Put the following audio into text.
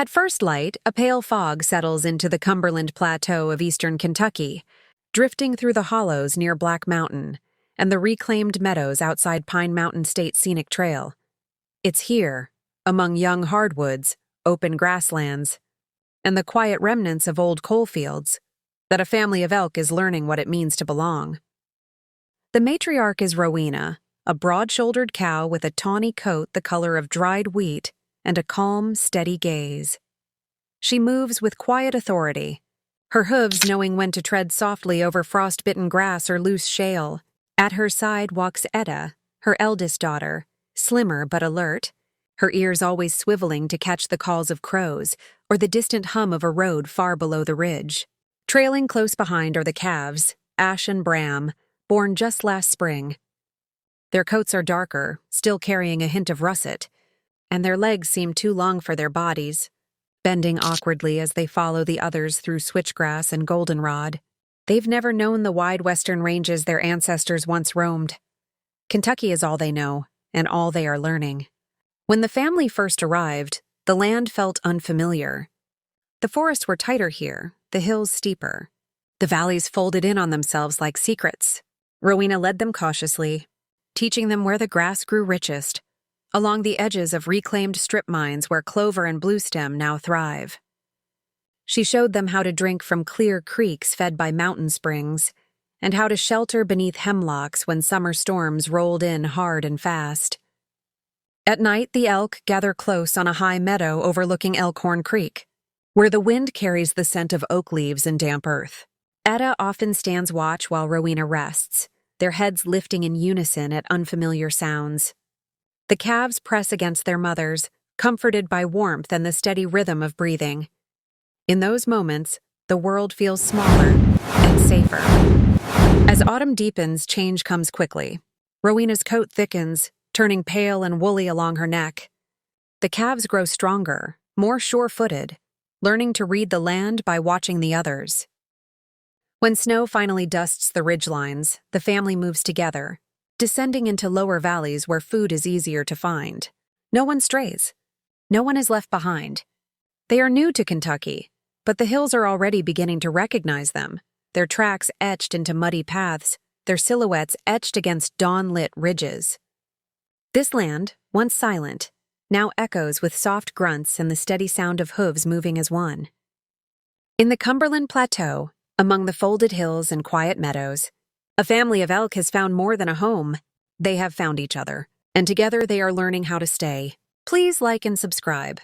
At first light, a pale fog settles into the Cumberland Plateau of eastern Kentucky, drifting through the hollows near Black Mountain and the reclaimed meadows outside Pine Mountain State Scenic Trail. It's here, among young hardwoods, open grasslands, and the quiet remnants of old coal fields, that a family of elk is learning what it means to belong. The matriarch is Rowena, a broad-shouldered cow with a tawny coat the color of dried wheat and a calm, steady gaze. She moves with quiet authority, her hooves knowing when to tread softly over frost-bitten grass or loose shale. At her side walks Etta, her eldest daughter, slimmer but alert, her ears always swiveling to catch the calls of crows or the distant hum of a road far below the ridge. Trailing close behind are the calves, Ash and Bram, born just last spring. Their coats are darker, still carrying a hint of russet, and their legs seem too long for their bodies, bending awkwardly as they follow the others through switchgrass and goldenrod. They've never known the wide western ranges their ancestors once roamed. Kentucky is all they know, and all they are learning. When the family first arrived, the land felt unfamiliar. The forests were tighter here, the hills steeper. The valleys folded in on themselves like secrets. Rowena led them cautiously, teaching them where the grass grew richest, along the edges of reclaimed strip mines where clover and bluestem now thrive. She showed them how to drink from clear creeks fed by mountain springs, and how to shelter beneath hemlocks when summer storms rolled in hard and fast. At night, the elk gather close on a high meadow overlooking Elkhorn Creek, where the wind carries the scent of oak leaves and damp earth. Etta often stands watch while Rowena rests, their heads lifting in unison at unfamiliar sounds. The calves press against their mothers, comforted by warmth and the steady rhythm of breathing. In those moments, the world feels smaller and safer. As autumn deepens, change comes quickly. Rowena's coat thickens, turning pale and woolly along her neck. The calves grow stronger, more sure-footed, learning to read the land by watching the others. When snow finally dusts the ridgelines, the family moves together, descending into lower valleys where food is easier to find. No one strays. No one is left behind. They are new to Kentucky, but the hills are already beginning to recognize them, their tracks etched into muddy paths, their silhouettes etched against dawn-lit ridges. This land, once silent, now echoes with soft grunts and the steady sound of hooves moving as one. In the Cumberland Plateau, among the folded hills and quiet meadows, a family of elk has found more than a home. They have found each other, and together they are learning how to stay. Please like and subscribe.